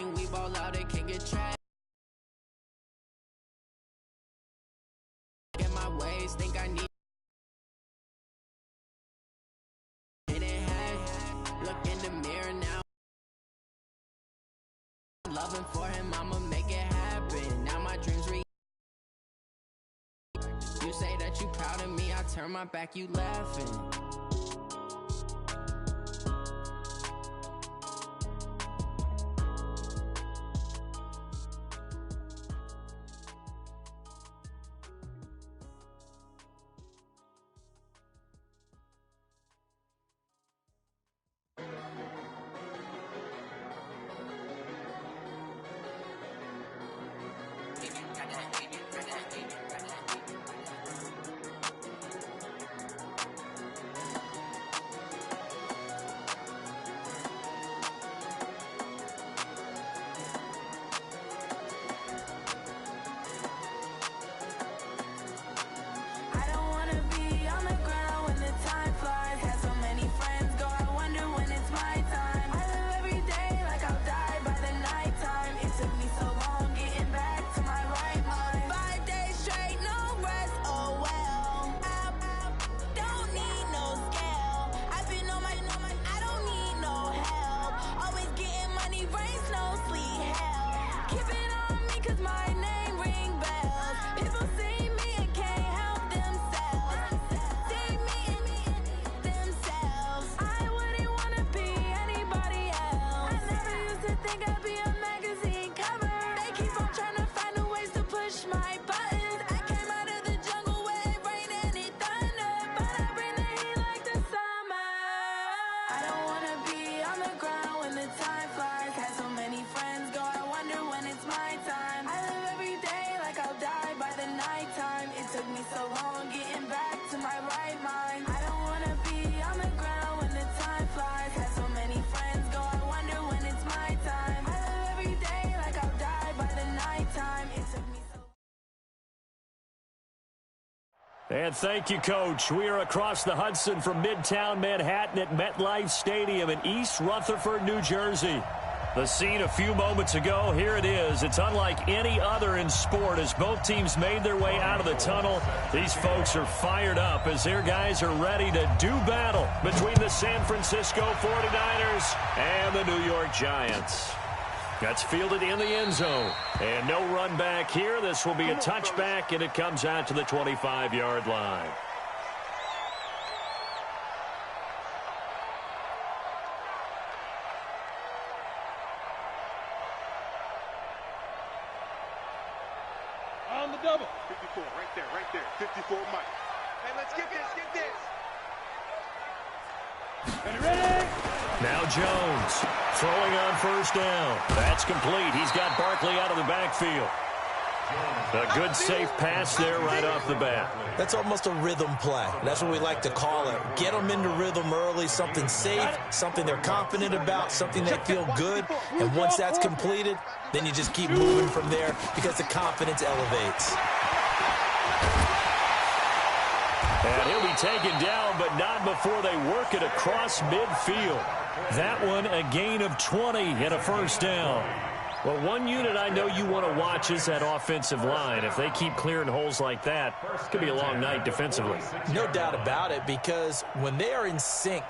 ring, we ball out, it can't get trapped. Get my ways, think I need. Didn't have, look in the mirror now. Loving for him, I'ma make it happen. Now my dreams You say that you proud of me, I turn my back, you laughing. And thank you, Coach. We are across the Hudson from Midtown Manhattan at MetLife Stadium in East Rutherford, New Jersey. The scene a few moments ago, here it is. It's unlike any other in sport as both teams made their way out of the tunnel. These folks are fired up as their guys are ready to do battle between the San Francisco 49ers and the New York Giants. That's fielded in the end zone. And no run back here. This will be a touchback, and it comes out to the 25-yard line. On the double. 54, right there. 54, Mike. Hey, let's get this. Ready? Now Jones throwing on first down. That's complete. He's got Barkley out of the backfield. A good safe pass there right off the bat. That's almost a rhythm play. That's what we like to call it. Get them into rhythm early, something safe, something they're confident about, something they feel good. And once that's completed, then you just keep moving from there because the confidence elevates. And he'll be taken down, but not before they work it across midfield. That one, a gain of 20 and a first down. Well, one unit I know you want to watch is that offensive line. If they keep clearing holes like that, it could be a long night defensively. No doubt about it, because when they are in sync,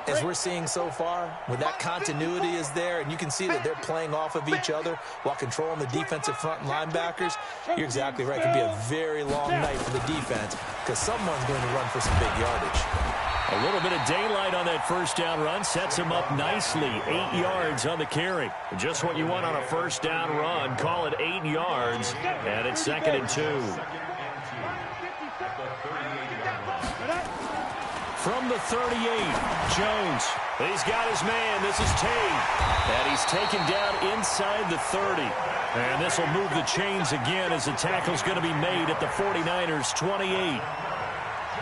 as we're seeing so far, when that continuity is there and you can see that they're playing off of each other while controlling the defensive front and linebackers, you're exactly right. It could be a very long night for the defense because someone's going to run for some big yardage. A little bit of daylight on that first down run sets him up nicely. 8 yards on the carry. Just what you want on a first down run. Call it 8 yards, and it's 2nd and 2. From the 38, Jones. He's got his man. This is Tate. And he's taken down inside the 30. And this will move the chains again as the tackle's going to be made at the 49ers' 28.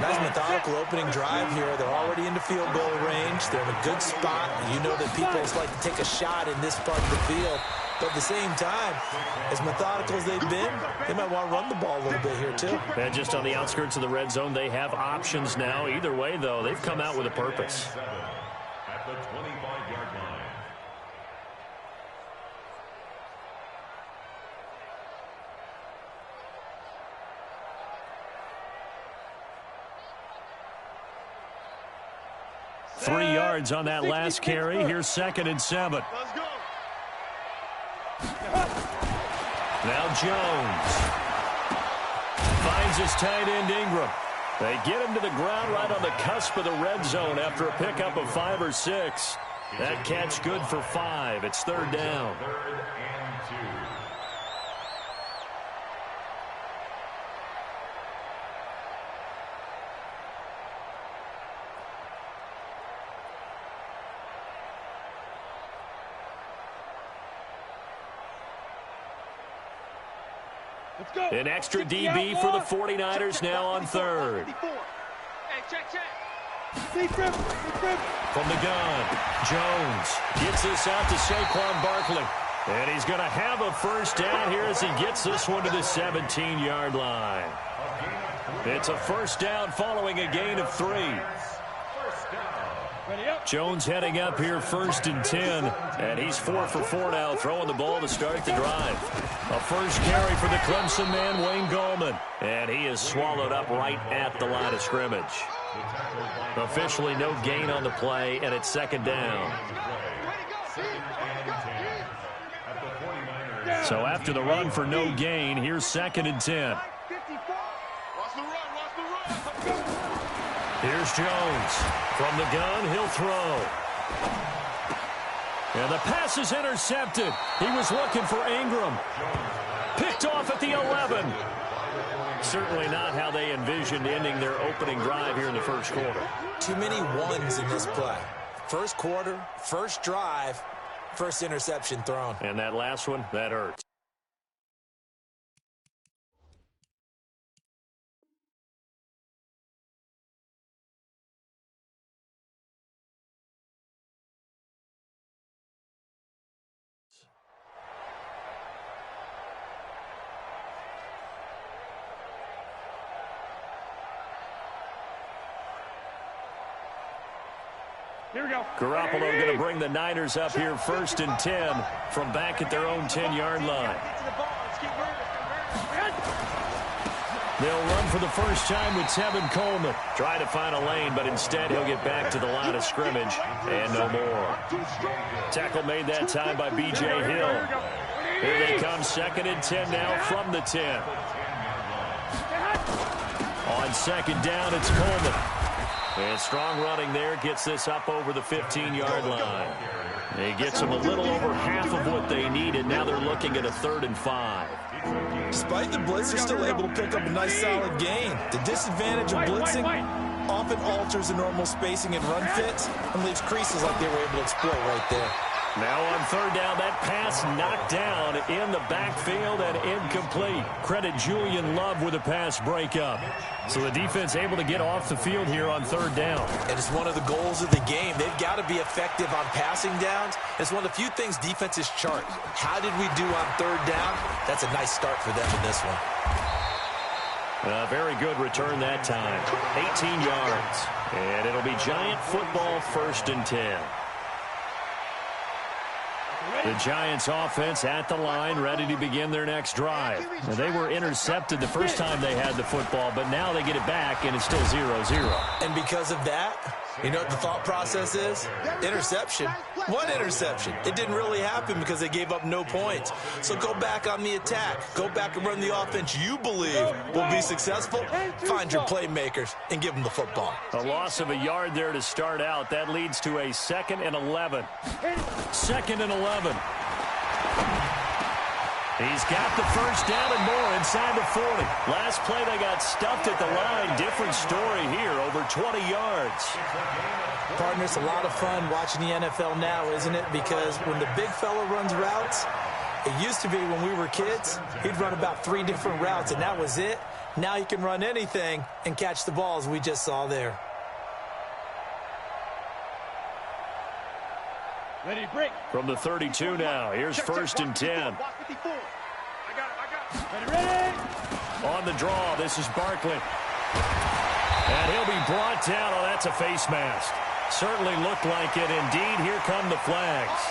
Nice methodical opening drive here. They're already into field goal range. They're in a good spot. You know that people like to take a shot in this part of the field. But at the same time, as methodical as they've been, they might want to run the ball a little bit here too. And just on the outskirts of the red zone, they have options now. Either way, though, they've come out with a purpose. At the 25-yard line. 3 yards on that last carry. Here's 2nd and 7. Let's go. Now Jones finds his tight end Ingram. They get him to the ground right on the cusp of the red zone after a pickup of 5 or 6. That catch good for 5. It's 3rd down. An extra DB for the 49ers now on 3rd. From the gun, Jones gets this out to Saquon Barkley. And he's going to have a 1st down here as he gets this one to the 17-yard line. It's a 1st down following a gain of 3. Jones heading up here 1st and 10. And he's 4 for 4 now, throwing the ball to start the drive. A 1st carry for the Clemson man, Wayne Gallman. And he is swallowed up right at the line of scrimmage. Officially no gain on the play, and it's 2nd down. So after the run for no gain, here's 2nd and 10. Here's Jones. From the gun, he'll throw. And the pass is intercepted. He was looking for Ingram. Picked off at the 11. Certainly not how they envisioned ending their opening drive here in the 1st quarter. Too many ones in this play. 1st quarter, 1st drive, 1st interception thrown. And that last one, that hurts. Here we go. Garoppolo going to bring the Niners up here 1st and 10 from back at their own 10-yard line. They'll run for the first time with Tevin Coleman. Try to find a lane, but instead he'll get back to the line of scrimmage and no more. Tackle made that time by B.J. Hill. Here they come, 2nd and 10 now from the 10. On 2nd down, it's Coleman. And strong running there gets this up over the 15-yard line. He gets them a little over half of what they needed. Now they're looking at a 3rd and 5. Despite the blitz, they're still able to pick up a nice solid gain. The disadvantage of blitzing often alters the normal spacing and run fits and leaves creases like they were able to exploit right there. Now on 3rd down, that pass knocked down in the backfield and incomplete. Credit Julian Love with a pass breakup. So the defense able to get off the field here on 3rd down. And it's one of the goals of the game. They've got to be effective on passing downs. It's one of the few things defenses chart. How did we do on 3rd down? That's a nice start for them in this one. Very good return that time. 18 yards. And it'll be Giant football 1st and 10. The Giants offense at the line, ready to begin their next drive. Now, they were intercepted the first time they had the football, but now they get it back, and it's still 0-0. And because of that, you know what the thought process is? Interception. One interception. It didn't really happen because they gave up no points. So go back on the attack. Go back and run the offense you believe will be successful. Find your playmakers and give them the football. A loss of a yard there to start out. That leads to a 2nd and 11. 2nd and 11. He's got the 1st down and more inside the 40. Last play they got stuffed at the line. Different story here, over 20 yards. Partner, it's a lot of fun watching the NFL now, isn't it? Because when the big fella runs routes, it used to be when we were kids, he'd run about 3 different routes, and that was it. Now he can run anything and catch the balls we just saw there. Ready to break. From the 32 now, here's 1st and 10. Ready. On the draw, this is Barkley. And he'll be brought down. Oh, that's a face mask. Certainly looked like it. Indeed, here come the flags.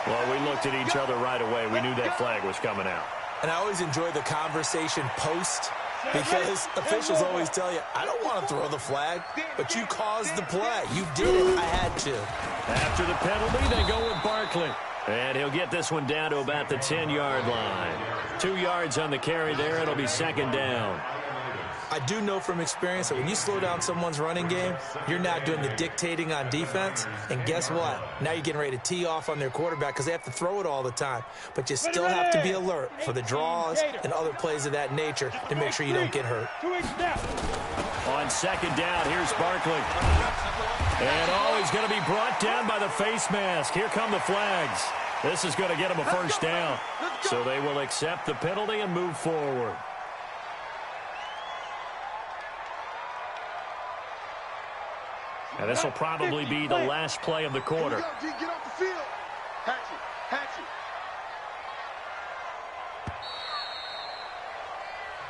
Well, we looked at each other right away. We knew that flag was coming out. And I always enjoy the conversation post, because officials always tell you, I don't want to throw the flag, but you caused the play. You did it. I had 2. After the penalty, they go with Barkley. And he'll get this one down to about the 10-yard line. 2 yards on the carry there. It'll be second down. I do know from experience that when you slow down someone's running game, you're not doing the dictating on defense. And guess what? Now you're getting ready to tee off on their quarterback because they have to throw it all the time. But you still have to be alert for the draws and other plays of that nature to make sure you don't get hurt. On second down, here's Barkley. And he's going to be brought down by the face mask. Here come the flags. This is going to get him a first down. So they will accept the penalty and move forward. And this will probably be the last play of the quarter. Get off the field. Hatchet.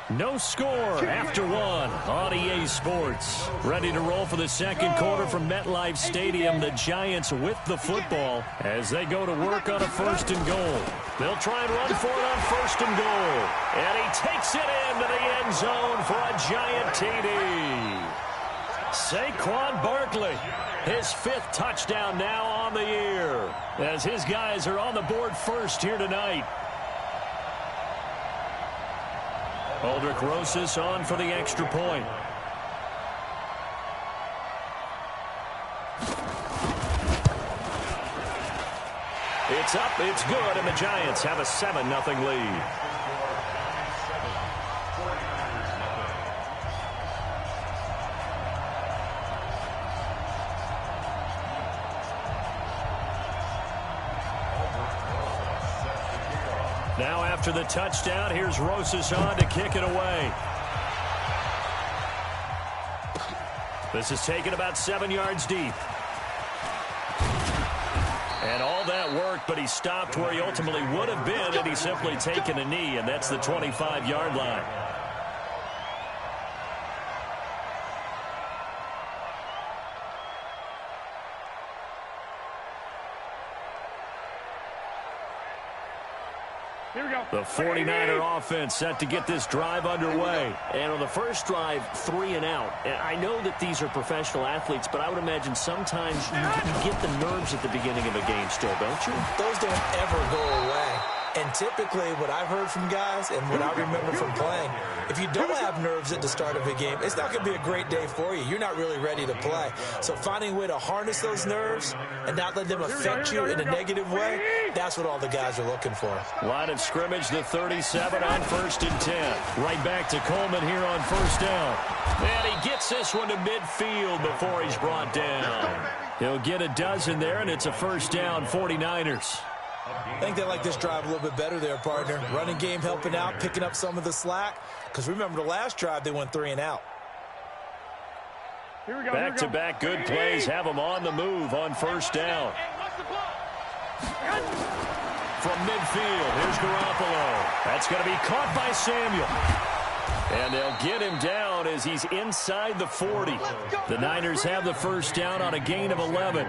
No score after one on EA Sports. Ready to roll for the second quarter from MetLife Stadium. The Giants with the football as they go to work on a first and goal. They'll try and run for it on first and goal. And he takes it into the end zone for a Giant TD. Saquon Barkley, his 5th touchdown now on the year, as his guys are on the board first here tonight. Aldrich Rosas on for the extra point. It's up, it's good, and the Giants have a 7-0 lead. Now after the touchdown, here's Rosas on to kick it away. This is taken about 7 yards deep. And all that worked, but he stopped where he ultimately would have been had he simply taken a knee, and that's the 25-yard line. The 49er offense set to get this drive underway. And on the first drive, 3 and out. And I know that these are professional athletes, but I would imagine sometimes you get the nerves at the beginning of a game still, don't you? Those don't ever go away. And typically what I've heard from guys and what I remember from playing, if you don't have nerves at the start of a game, it's not going to be a great day for you. You're not really ready to play. So finding a way to harness those nerves and not let them affect you in a negative way, that's what all the guys are looking for. Line of scrimmage, the 37 on 1st and 10. Right back to Coleman here on first down. And he gets this one to midfield before he's brought down. He'll get a dozen there, and it's a first down, 49ers. I think they like this drive a little bit better there, partner. Running game helping out, picking up some of the slack. Because remember the last drive, they went 3 and out. Back-to-back good plays have them on the move on first down. From midfield, here's Garoppolo. That's going to be caught by Samuel. And they'll get him down as he's inside the 40. The Niners have the first down on a gain of 11.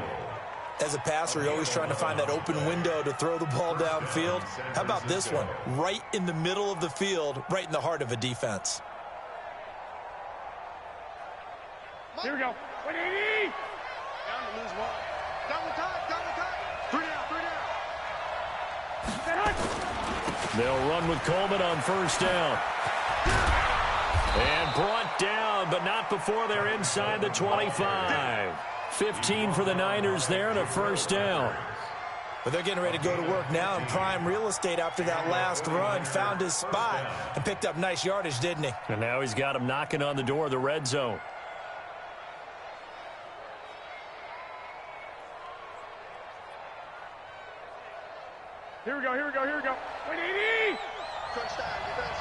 As a passer, you're always trying to find that open window to throw the ball downfield. How about this one? Right in the middle of the field, right in the heart of a defense. Here we go. 180. Down to lose one. Double time. 3 down. They'll run with Coleman on first down. And brought down, but not before they're inside the 25. 15 for the Niners there and a first down. But they're getting ready to go to work now in prime real estate after that last run. Found his spot and picked up nice yardage, didn't he? And now he's got him knocking on the door of the red zone. Here we go. 180. Touchdown, defense.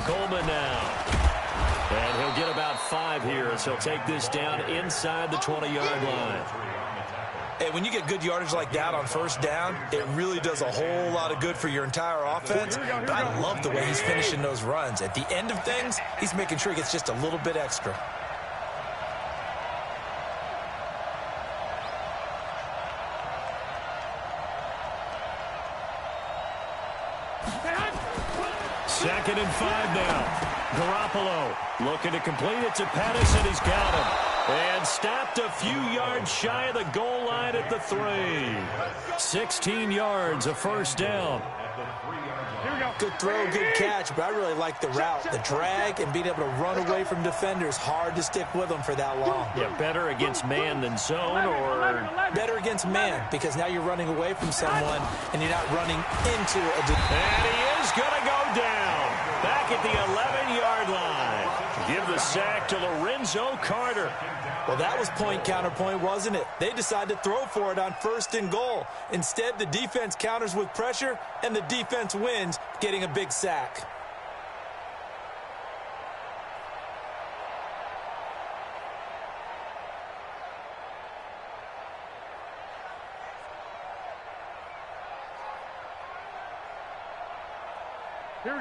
Coleman now. And he'll get about 5 here as he'll take this down inside the 20-yard line. Hey, when you get good yardage like that on first down, it really does a whole lot of good for your entire offense. But I love the way he's finishing those runs. At the end of things, he's making sure he gets just a little bit extra. Second and 5 now. Garoppolo looking to complete it to Pettis, and he's got him. And stopped a few yards shy of the goal line at the 3. 16 yards, a first down. Good throw, good catch, but I really like the route. The drag and being able to run away from defenders, hard to stick with them for that long. Yeah, better against man than zone, or better against man, because now you're running away from someone and you're not running into a... And he is going to go down. Back at the 11-yard line. Give the sack to Lorenzo Carter. Well, that was point counterpoint, wasn't it? They decided to throw for it on 1st and goal. Instead, the defense counters with pressure, and the defense wins, getting a big sack.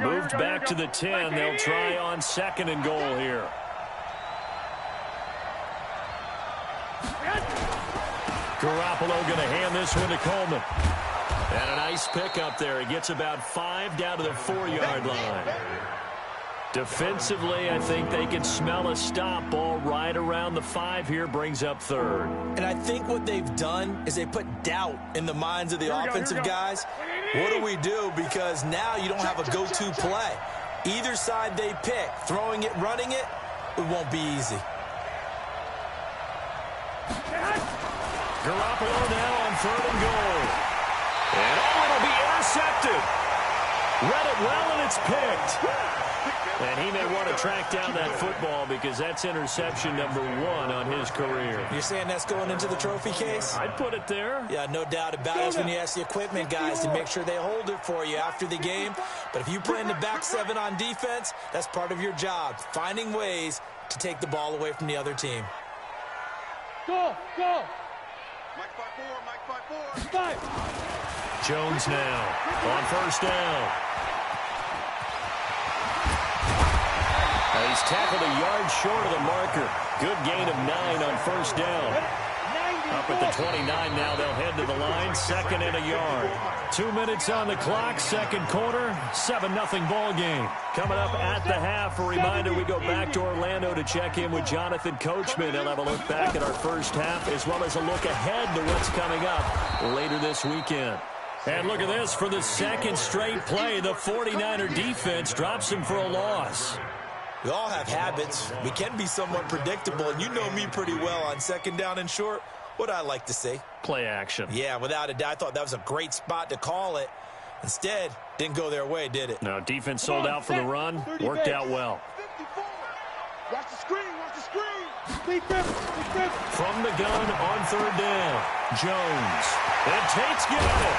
Moved back to the 10. They'll try on 2nd and goal here. Garoppolo going to hand this one to Coleman. And a nice pick up there. He gets about 5 down to the 4-yard line. Defensively, I think they can smell a stop. Ball right around the 5 here, brings up 3rd. And I think what they've done is they put doubt in the minds of the offensive guys. What do we do? Because now you don't have a go-to play. Either side they pick, throwing it, running it, it won't be easy. Garoppolo now on 3rd and goal. And it'll be intercepted. Read it well, and it's picked. And he may want to track down that football because that's interception number 1 on his career. You're saying that's going into the trophy case? I'd put it there. Yeah, no doubt about it. It's when you ask the equipment guys to make sure they hold it for you after the game. But if you play in the back 7 on defense, that's part of your job, finding ways to take the ball away from the other team. Go! Mike 5-4. Jones now on 1st down. He's tackled a yard short of the marker. Good gain of 9 on 1st down. Up at the 29 now, they'll head to the line. 2nd and a yard. 2 minutes on the clock, 2nd quarter, 7-0 ball game. Coming up at the half, a reminder we go back to Orlando to check in with Jonathan Coachman. He'll have a look back at our first half as well as a look ahead to what's coming up later this weekend. And look at this, for the 2nd straight play, the 49er defense drops him for a loss. We all have habits. We can be somewhat predictable, and you know me pretty well on 2nd down and short. What I like to say? Play action. Yeah, without a doubt. I thought that was a great spot to call it. Instead, didn't go their way, did it? No, defense sold out for the run. Worked out well. Watch the screen. From the gun on 3rd down, Jones. And Tate's getting it.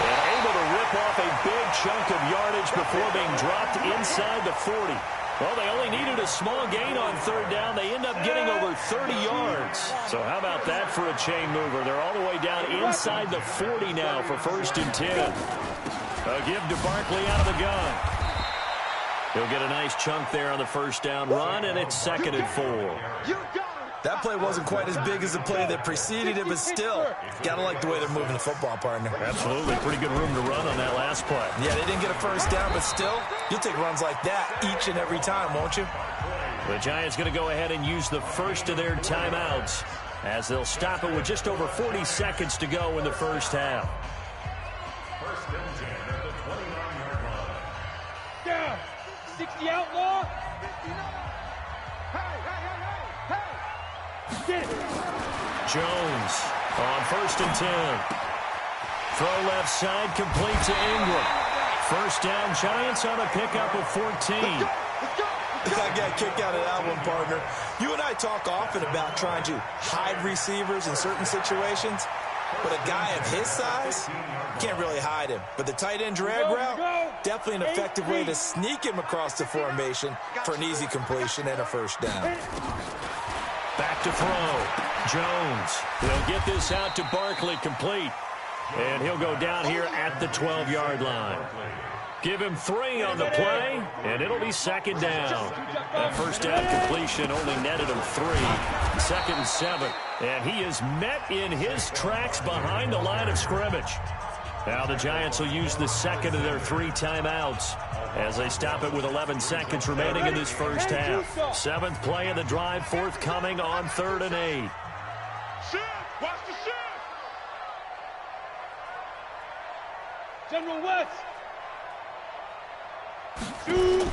And able to rip off a big chunk of yardage before being dropped inside the 40. Well, they only needed a small gain on 3rd down. They end up getting over 30 yards. So how about that for a chain mover? They're all the way down inside the 40 now for 1st and 10. A give to Barkley out of the gun. He'll get a nice chunk there on the 1st down run, and it's 2nd and 4. That play wasn't quite as big as the play that preceded it, but still, gotta like the way they're moving the football, partner. Absolutely. Pretty good room to run on that last play. Yeah, they didn't get a 1st down, but still, you'll take runs like that each and every time, won't you? The Giants going to go ahead and use the first of their timeouts as they'll stop it with just over 40 seconds to go in the first half. Down. 60 outlaw. Get it. Jones on 1st and 10. Throw left side, complete to Ingram. 1st down, Giants on a pickup of 14. I got a kick out of that one, partner. You and I talk often about trying to hide receivers in certain situations, but a guy of his size, can't really hide him. But the tight end drag route, definitely an effective way to sneak him across the formation for an easy completion and a 1st down. Back to throw. Jones. He'll get this out to Barkley, complete. And he'll go down here at the 12-yard line. Give him 3 on the play, and it'll be 2nd down. That 1st down completion only netted him 3. 2nd and 7. And he is met in his tracks behind the line of scrimmage. Now the Giants will use the 2nd of their 3 timeouts. as they stop it with 11 seconds remaining in this first half. Seventh play of the drive forthcoming on 3rd and 8. Shoot! Watch the shoot! General West! Shoot!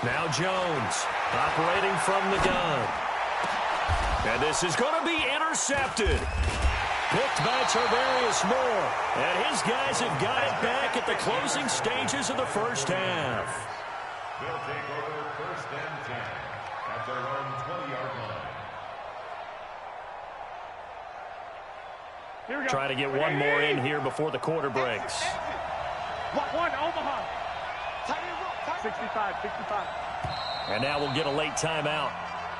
Now Jones operating from the gun. And this is going to be intercepted. Picked by Tarvarius Moore. And his guys have got it back at the closing stages of the first half. They'll take over 1st and 10 at their own 20-yard line. Here we go. Try to get one more in here before the quarter breaks. One, Omaha. 65. And now we'll get a late timeout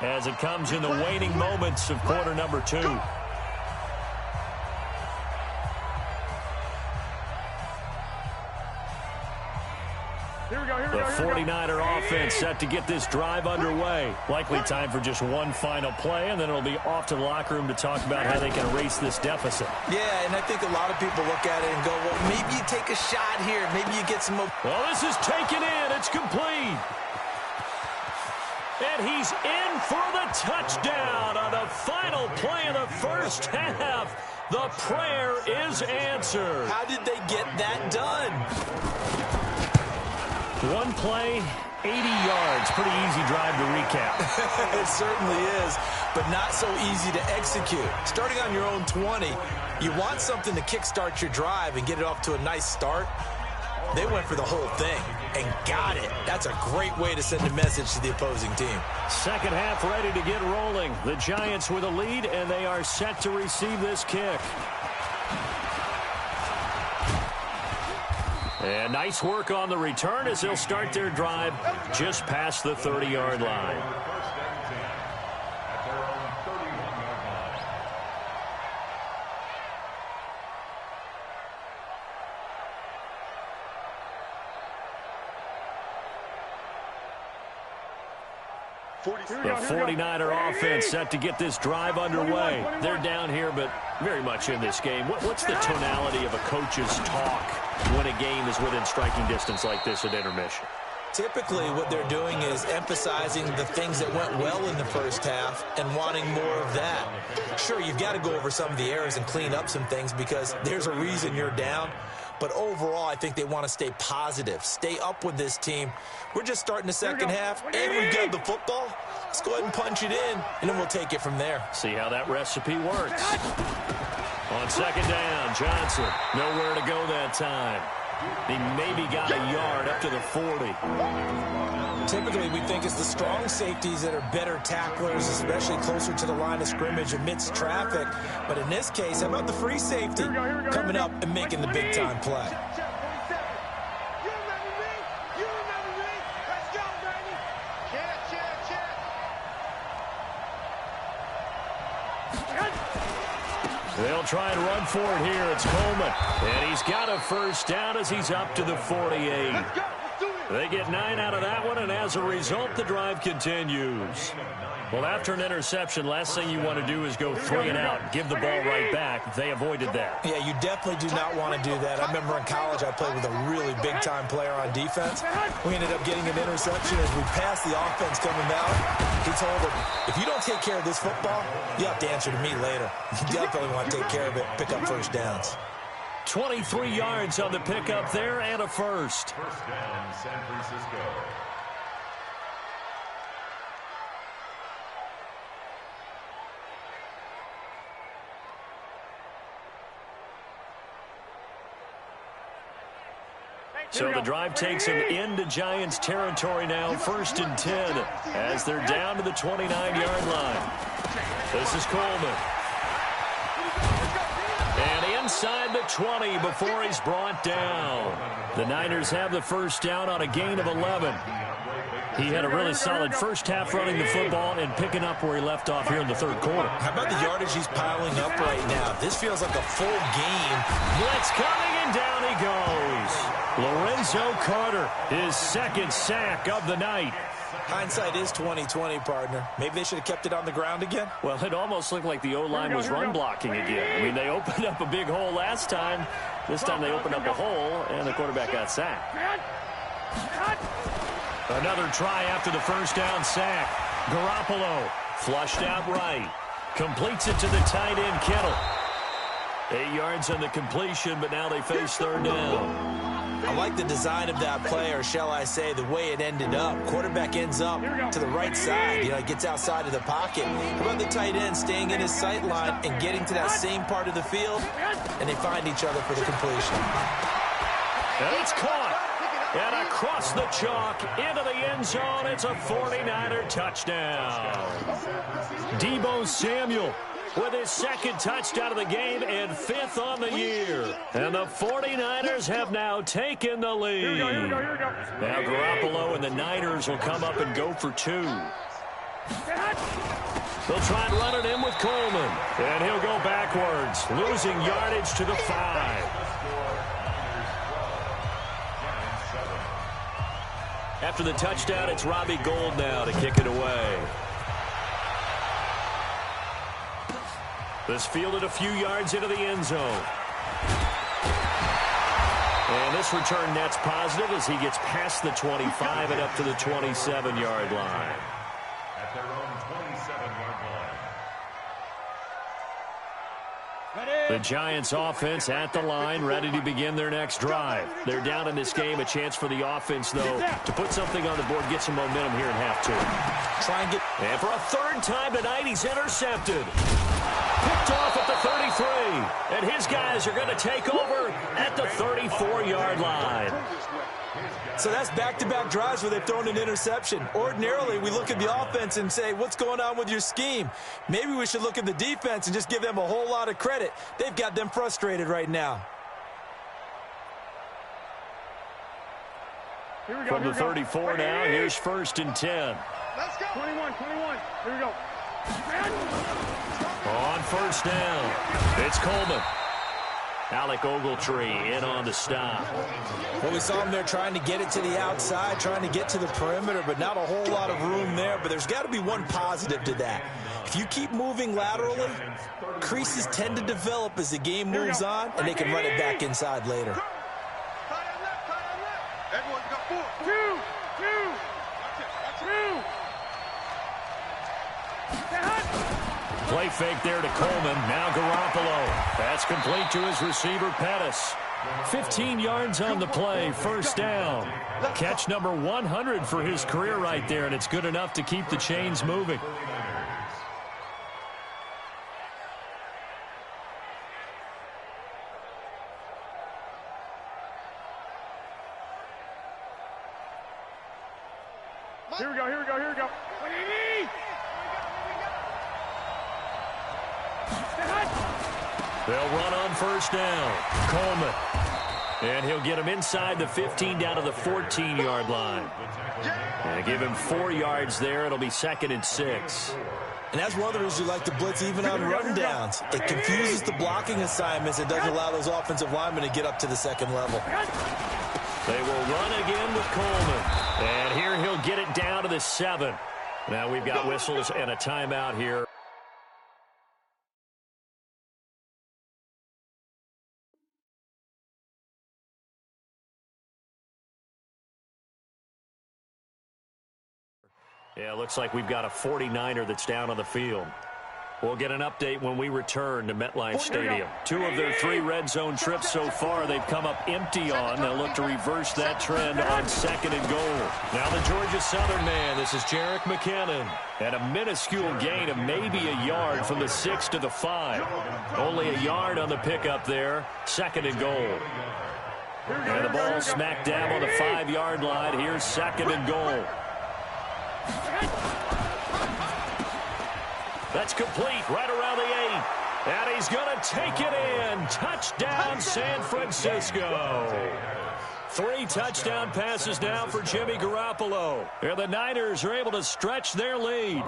as it comes in the waning moments of quarter number 2. Here we go. The 49er offense set to get this drive underway. Likely time for just one final play, and then it'll be off to the locker room to talk about how they can erase this deficit. Yeah, and I think a lot of people look at it and go, well, maybe you take a shot here. Maybe you get some... Well, this is taken in. It's complete. And he's in for the touchdown on the final play of the first half. The prayer is answered. How did they get that done? One play, 80 yards. Pretty easy drive to recap. It certainly is, but not so easy to execute. Starting on your own 20, you want something to kickstart your drive and get it off to a nice start. They went for the whole thing and got it. That's a great way to send a message to the opposing team. Second half ready to get rolling. The Giants with a lead, and they are set to receive this kick. And nice work on the return as they'll start their drive just past the 30-yard line. 1st and 10 at their own 31-yard line. The 49er offense set to get this drive underway. They're down here, but very much in this game. What's the tonality of a coach's talk when a game is within striking distance like this at intermission? Typically, what they're doing is emphasizing the things that went well in the first half and wanting more of that. Sure, you've got to go over some of the errors and clean up some things because there's a reason you're down. But overall, I think they want to stay positive, stay up with this team. We're just starting the second half, and we've got the football. Let's go ahead and punch it in, and then we'll take it from there. See how that recipe works. On second down, Johnson, nowhere to go that time. He maybe got a yard up to the 40. Typically, we think it's the strong safeties that are better tacklers, especially closer to the line of scrimmage amidst traffic. But in this case, how about the free safety coming up and making the big-time play? They'll try and run for it here. It's Coleman. And he's got a first down as he's up to the 48. They get 9 out of that one, and as a result, the drive continues. Well, after an interception, last thing you want to do is go 3 and out, give the ball right back. They avoided that. Yeah, you definitely do not want to do that. I remember in college I played with a really big-time player on defense. We ended up getting an interception as we passed the offense coming down. He told him, if you don't take care of this football, you have to answer to me later. You definitely want to take care of it, pick up first downs. 23 yards on the pickup there and a first. First down, San Francisco. So the drive takes him into Giants territory now, 1st and 10, as they're down to the 29-yard line. This is Coleman. And inside the 20 before he's brought down. The Niners have the first down on a gain of 11. He had a really solid first half running the football and picking up where he left off here in the third quarter. How about the yardage he's piling up right now? This feels like a full game. Blitz coming, and down he goes. Lorenzo Carter, his second sack of the night. Hindsight is 20/20, partner. Maybe they should have kept it on the ground again. Well, it almost looked like the O-line was run blocking again. I mean, they opened up a big hole last time. This time they opened up a hole, and the quarterback got sacked. Another try after the first down sack. Garoppolo flushed out right. Completes it to the tight end, Kittle. 8 yards on the completion, but now they face third down. I like the design of that play, or shall I say the way it ended up. Quarterback ends up to the right side. He gets outside of the pocket. How about the tight end staying in his sight line and getting to that same part of the field, and they find each other for the completion. And it's caught. And across the chalk into the end zone. It's a 49er touchdown. Deebo Samuel with his second touchdown of the game and 5th on the year. And the 49ers have now taken the lead. Here we go. Now Garoppolo and the Niners will come up and go for 2. They'll try and run it in with Coleman. And he'll go backwards, losing yardage to the 5. After the touchdown, it's Robbie Gould now to kick it away. This fielded a few yards into the end zone. And this return net's positive as he gets past the 25 and up to the 27-yard line. At their own 27-yard line. The Giants offense at the line, ready to begin their next drive. They're down in this game. A chance for the offense, though, to put something on the board, get some momentum here in half 2. And for a third time tonight, he's intercepted. Picked off at the 33. And his guys are going to take over at the 34-yard line. So that's back-to-back drives where they've thrown an interception. Ordinarily, we look at the offense and say, what's going on with your scheme? Maybe we should look at the defense and just give them a whole lot of credit. They've got them frustrated right now. Here we go. From the 34 now, here's 1st and 10. Let's go. 21. Here we go. On 1st down, it's Coleman. Alec Ogletree in on the stop. Well, we saw him there trying to get it to the outside, trying to get to the perimeter, but not a whole lot of room there. But there's got to be one positive to that. If you keep moving laterally, creases tend to develop as the game moves on, and they can run it back inside later. Everyone's got 4. 2. Play fake there to Coleman. Now Garoppolo. That's complete to his receiver, Pettis. 15 yards on the play. 1st down. Catch number 100 for his career right there, and it's good enough to keep the chains moving. Here we go. 180. They'll run on 1st down. Coleman. And he'll get him inside the 15 down to the 14-yard line. And give him 4 yards there. It'll be 2nd and 6. And that's one of the reasons you like to blitz even on run downs. It confuses the blocking assignments. It doesn't allow those offensive linemen to get up to the 2nd level. They will run again with Coleman. And here he'll get it down to the 7. Now we've got whistles and a timeout here. Yeah, it looks like we've got a 49er that's down on the field. We'll get an update when we return to MetLife Stadium. 2 of their 3 red zone trips so far they've come up empty on. They'll look to reverse that trend on 2nd and goal. Now the Georgia Southern man, this is Jerick McKinnon. And a minuscule gain of maybe a yard from the 6 to the 5. Only a yard on the pickup there. 2nd and goal. And the ball smack dab on the 5-yard line. Here's 2nd and goal. That's complete right around the 8. And he's going to take it in. Touchdown, San Francisco. 3 touchdown passes now for Jimmy Garoppolo. And the Niners are able to stretch their lead.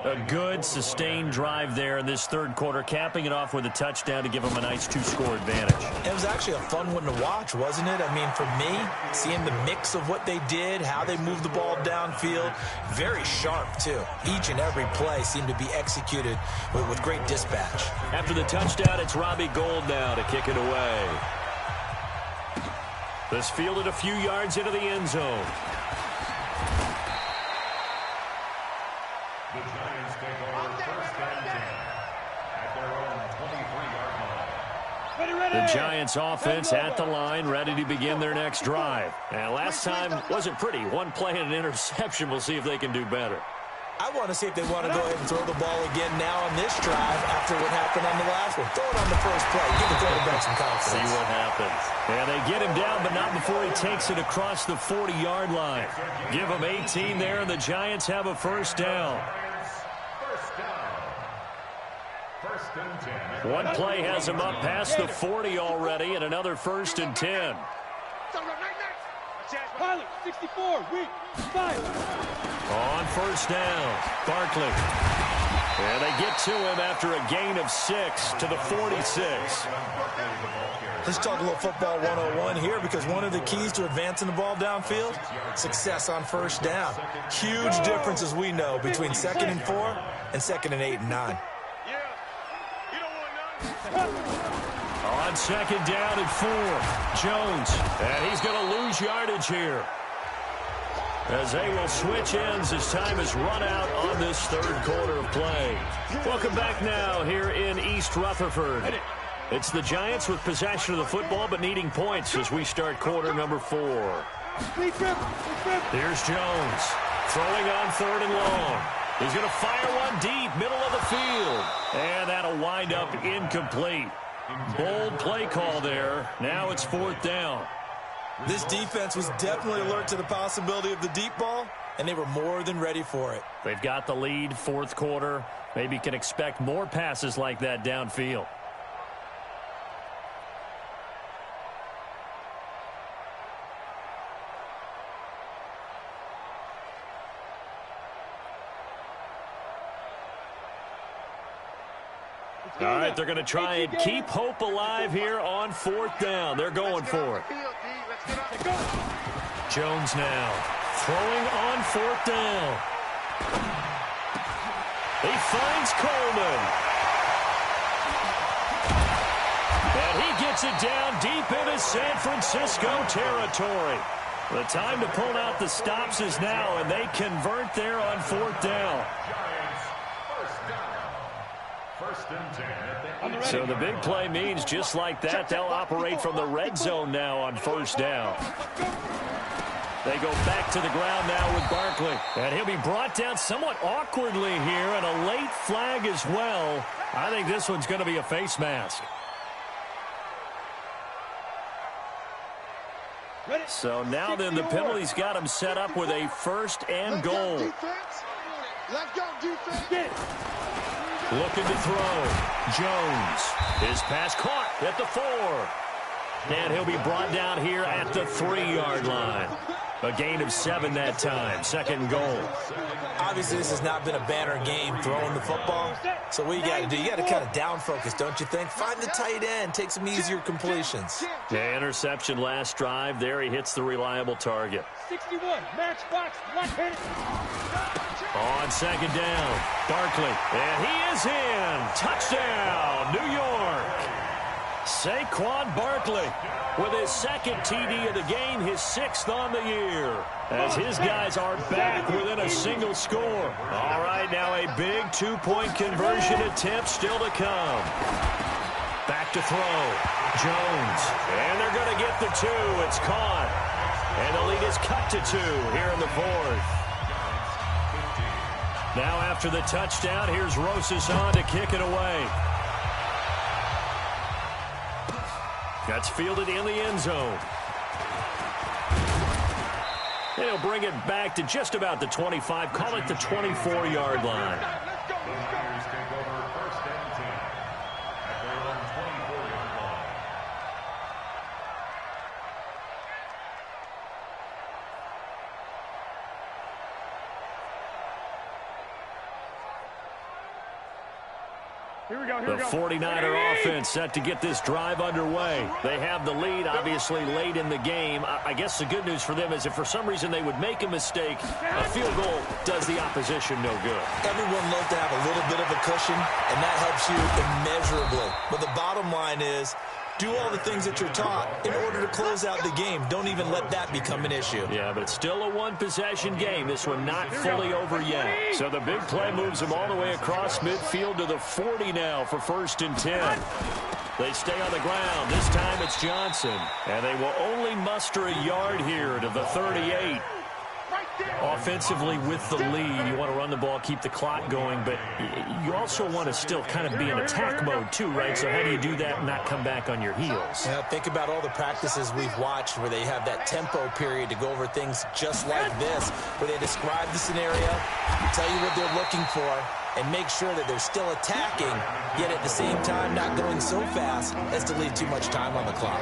A good, sustained drive there in this 3rd quarter, capping it off with a touchdown to give them a nice 2-score advantage. It was actually a fun one to watch, wasn't it? I mean, for me, seeing the mix of what they did, how they moved the ball downfield, very sharp, too. Each and every play seemed to be executed with great dispatch. After the touchdown, it's Robbie Gould now to kick it away. This fielded a few yards into the end zone. The Giants take over first and 10 at their own 23-yard line. The Giants offense at the line, ready to begin their next drive. And last time wasn't pretty. One play and an interception. We'll see if they can do better. I want to see if they want to go ahead and throw the ball again now on this drive after what happened on the last one. Throw it on the first play. Give the quarterback some confidence. See what happens. And they get him down, but not before he takes it across the 40-yard line. Give him 18 there, and the Giants have a first down. First and 10. One play has him up past the 40 already, and another first and 10. Pilot, 64, weak, 5. On first down, Barkley. And they get to him after a gain of 6 to the 46. Let's talk a little football 101 here, because one of the keys to advancing the ball downfield, success on first down. Huge difference, as we know, between 2nd and 4 and 2nd and 8 and 9. On second down and 4, Jones. And he's going to lose yardage here, as they will switch ends as time is run out on this third quarter of play. Welcome back now here in East Rutherford. It's the Giants with possession of the football but needing points as we start quarter number 4. Here's Jones throwing on 3rd and long. He's going to fire one deep, middle of the field. And that'll wind up incomplete. Bold play call there. Now it's 4th down. This defense was definitely alert to the possibility of the deep ball, and they were more than ready for it. They've got the lead, 4th quarter. Maybe can expect more passes like that downfield. All right, they're going to try and keep hope alive here on 4th down. They're going for it. Jones now throwing on 4th down. He finds Coleman. And he gets it down deep into San Francisco territory. The time to pull out the stops is now, and they convert there on 4th down. So the big play means just like that, they'll operate from the red zone now on 1st down. They go back to the ground now with Barkley. And he'll be brought down somewhat awkwardly here, and a late flag as well. I think this one's going to be a face mask. So now then the penalty's got him set up with a 1st and goal. Let's go, defense. Looking to throw. Jones. His pass caught at the 4. And he'll be brought down here at the 3-yard line. A gain of 7 that time. 2nd goal. Obviously, this has not been a banner game throwing the football. So what you got to do, you got to kind of down focus, don't you think? Find the tight end. Take some easier completions. Yeah, interception last drive. There he hits the reliable target. 61, matchbox, left-handed. On 2nd down, Barkley. And he is in. Touchdown, New York. Saquon Barkley with his 2nd TD of the game, his 6th on the year, as his guys are back within a single score. All right, now a big 2-point conversion attempt still to come. Back to throw. Jones. And they're going to get the 2. It's caught. And the lead is cut to 2 here in the 4th. Now after the touchdown, here's Rosas on to kick it away. That's fielded in the end zone. And he'll bring it back to just about the 25, call it the 24-yard line. Here we go, The 49er offense set to get this drive underway. They have the lead, obviously, late in the game. I guess the good news for them is if for some reason they would make a mistake, a field goal does the opposition no good. Everyone loves to have a little bit of a cushion, and that helps you immeasurably. But the bottom line is Do all the things that you're taught in order to close out the game. Don't even let that become an issue. Yeah, but it's still a one-possession game. This one not fully over yet. So the big play moves them all the way across midfield to the 40 now for 1st and 10. They stay on the ground. This time it's Johnson. And they will only muster a yard here to the 38. Offensively with the lead, you want to run the ball, keep the clock going, but you also want to still kind of be in attack mode too, right? So how do you do that and not come back on your heels? Yeah, think about all the practices we've watched where they have that tempo period to go over things just like this, where they describe the scenario, tell you what they're looking for, and make sure that they're still attacking, yet at the same time not going so fast as to leave too much time on the clock.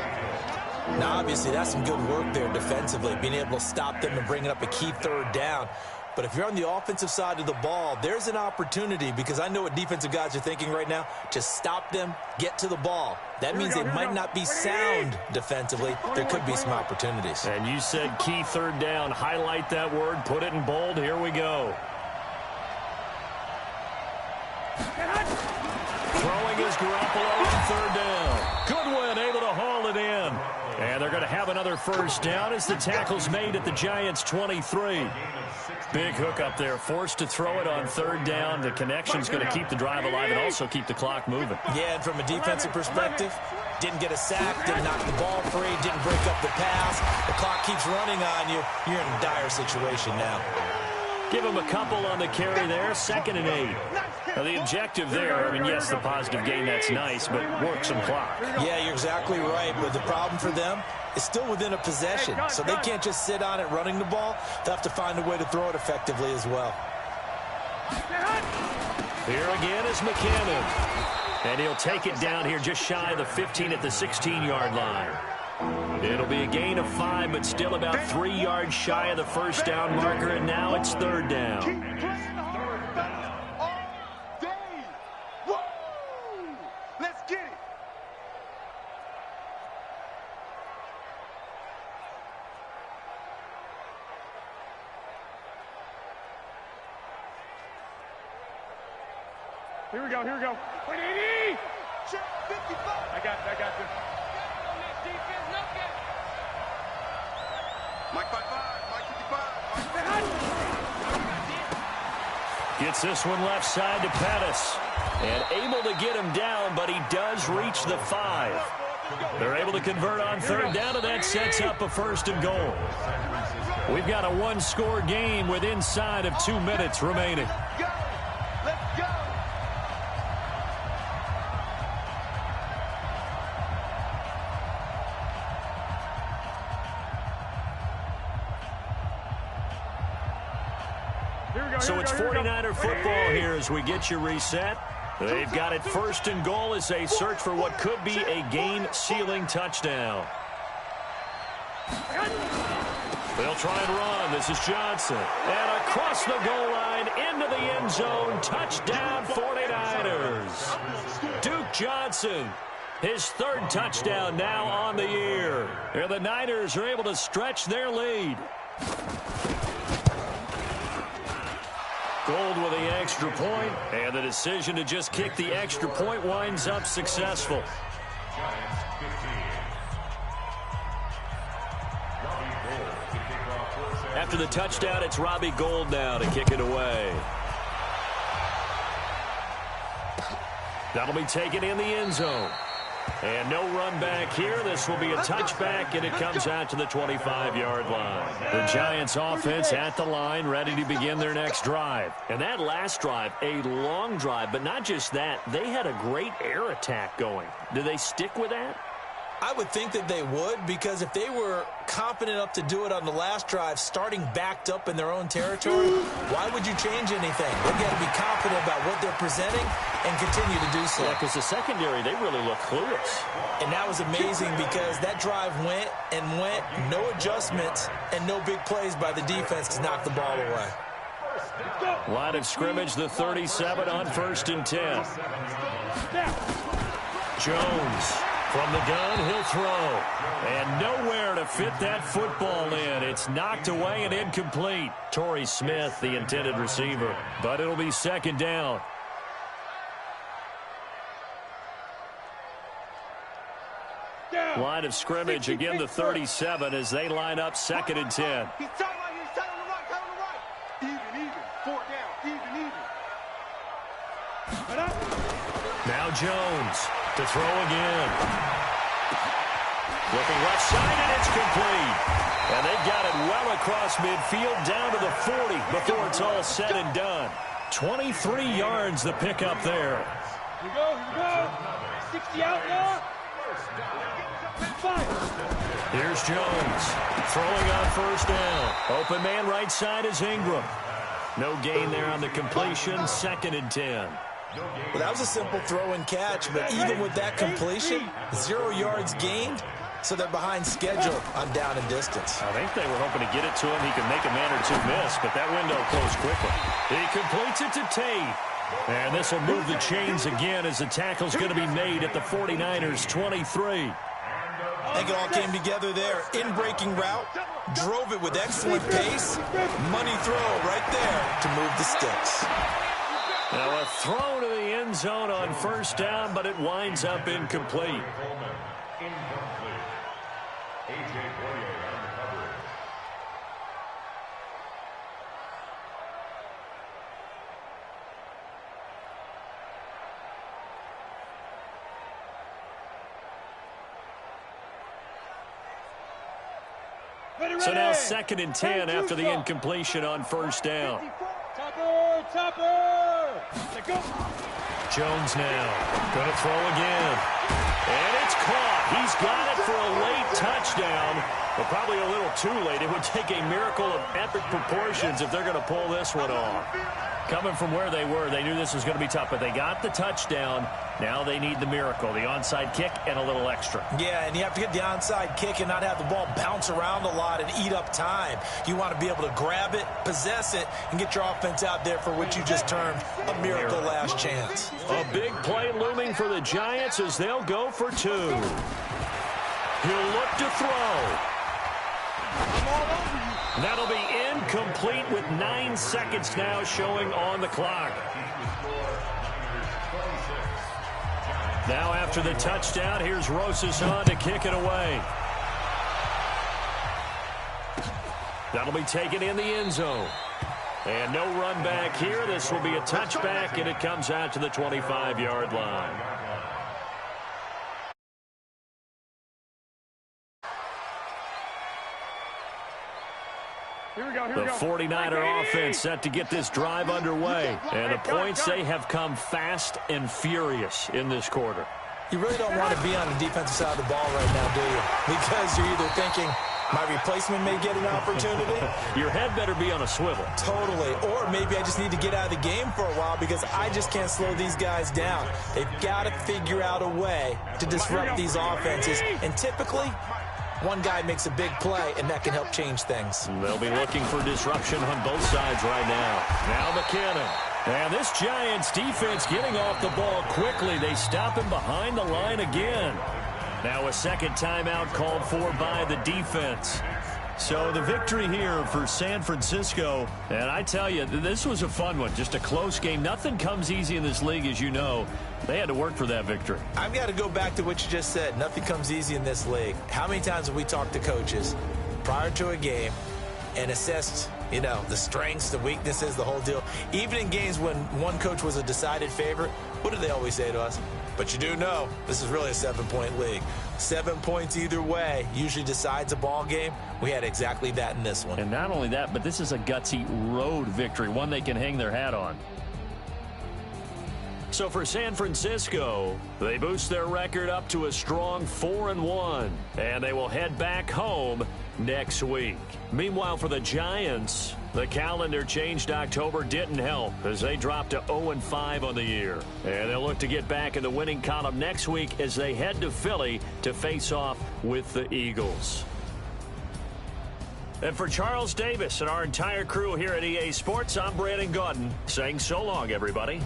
Now, obviously, that's some good work there defensively, being able to stop them and bringing up a key 3rd down. But if you're on the offensive side of the ball, there's an opportunity, because I know what defensive guys are thinking right now, to stop them, get to the ball. That means they might not be sound defensively. There could be some opportunities. And you said key 3rd down. Highlight that word, put it in bold. Here we go. Throwing is Garoppolo on 3rd down. Goodwin able to haul it in. And they're going to have another 1st down as the tackle's made at the Giants' 23. Big hook up there, forced to throw it on 3rd down. The connection's going to keep the drive alive and also keep the clock moving. Yeah, and from a defensive perspective, didn't get a sack, didn't knock the ball free, didn't break up the pass. The clock keeps running on you. You're in a dire situation now. Give him a couple on the carry there, 2nd and 8. Now the objective there, I mean, yes, the positive gain, that's nice, but work some clock. Yeah, you're exactly right, but the problem for them is still within a possession, so they can't just sit on it running the ball. They'll have to find a way to throw it effectively as well. Here again is McKinnon. And he'll take it down here just shy of the 15 at the 16-yard line. It'll be a gain of 5, but still about 3 yards shy of the 1st down marker, and now it's 3rd down. Let's get it. Here we go, here we go. 180! Check 55! I got you. Mike 55, Mike 55. Gets this one left side to Pettis. And able to get him down, but he does reach the 5. They're able to convert on 3rd down, and that sets up a 1st and goal. We've got a 1-score game with inside of 2 minutes remaining. Let's go! So it's 49er football here as we get you reset. They've got it 1st and goal as they search for what could be a game-sealing touchdown. They'll try and run. This is Johnson. And across the goal line into the end zone. Touchdown 49ers. Duke Johnson, his 3rd touchdown now on the year. And the Niners are able to stretch their lead. Gold with the extra point, and the decision to just kick the extra point winds up successful. After the touchdown, it's Robbie Gould now to kick it away. That'll be taken in the end zone. And no run back here. This will be a touchback, and it comes out to the 25-yard line. The Giants offense at the line, ready to begin their next drive. And that last drive, a long drive, but not just that. They had a great air attack going. Do they stick with that? I would think that they would, because if they were confident enough to do it on the last drive, starting backed up in their own territory, why would you change anything? They've got to be confident about what they're presenting and continue to do so. Yeah, because the secondary, they really look clueless. And that was amazing because that drive went and went, no adjustments and no big plays by the defense to knock the ball away. Line of scrimmage, the 37 on 1st and 10. Jones. From the gun, he'll throw. And nowhere to fit that football in. It's knocked away and incomplete. Torrey Smith, the intended receiver. But it'll be 2nd down. Line of scrimmage, again the 37 as they line up 2nd and 10. He's tight right here. He's tight on the right. Tight on the right. Even. 4 down. Even. Now Jones to throw again. Looking left side, and it's complete. And they've got it well across midfield down to the 40 before it's all said and done. 23 yards the pickup there. Here we go. 60 out now. Here's Jones throwing on 1st down. Open man right side is Ingram. No gain there on the completion. 2nd and 10. Well, that was a simple throw and catch, but even with that completion, 0 yards gained, so they're behind schedule on down and distance. I think they were hoping to get it to him. He could make a man or two miss, but that window closed quickly. He completes it to Tate. And this will move the chains again as the tackle's going to be made at the 49ers 23. I think it all came together there. In-breaking route, drove it with excellent pace. Money throw right there to move the sticks. Now a throw to the end zone on 1st down, but it winds up incomplete. So now 2nd and 10 after the incompletion on 1st down. Topper! Let go! Jones now going to throw again. And it's caught. He's got it for a late touchdown, but probably a little too late. It would take a miracle of epic proportions if they're going to pull this one off. Coming from where they were, they knew this was going to be tough, but they got the touchdown. Now they need the miracle, the onside kick and a little extra. Yeah, and you have to get the onside kick and not have the ball bounce around a lot and eat up time. You want to be able to grab it, possess it, and get your offense out there for what you just termed a miracle last chance. A big play looming for the Giants as they'll go for 2. He'll look to throw. That'll be incomplete with 9 seconds now showing on the clock. Now after the touchdown, here's Rosas on to kick it away. That'll be taken in the end zone. And no run back here. This will be a touchback, and it comes out to the 25-yard line. The 49er offense set to get this drive underway. And the points, they have come fast and furious in this quarter. You really don't want to be on the defensive side of the ball right now, do you? Because you're either thinking, my replacement may get an opportunity. Your head better be on a swivel. Totally. Or maybe I just need to get out of the game for a while because I just can't slow these guys down. They've got to figure out a way to disrupt these offenses. And typically, one guy makes a big play, and that can help change things. They'll be looking for disruption on both sides right now. Now McKinnon. And this Giants defense getting off the ball quickly. They stop him behind the line again. Now a second timeout called for by the defense. So the victory here for San Francisco. And I tell you, this was a fun one. Just a close game. Nothing comes easy in this league, as you know. They had to work for that victory. I've got to go back to what you just said. Nothing comes easy in this league. How many times have we talked to coaches prior to a game and assessed, you know, the strengths, the weaknesses, the whole deal? Even in games when one coach was a decided favorite, what do they always say to us? But you do know this is really a 7-point league. 7 points either way usually decides a ball game. We had exactly that in this one. And not only that, but this is a gutsy road victory, one they can hang their hat on. So for San Francisco, they boost their record up to a strong 4-1, and they will head back home next week. Meanwhile, for the Giants, the calendar changed October didn't help as they dropped to 0-5 on the year. And they'll look to get back in the winning column next week as they head to Philly to face off with the Eagles. And for Charles Davis and our entire crew here at EA Sports, I'm Brandon Gaudin saying so long, everybody.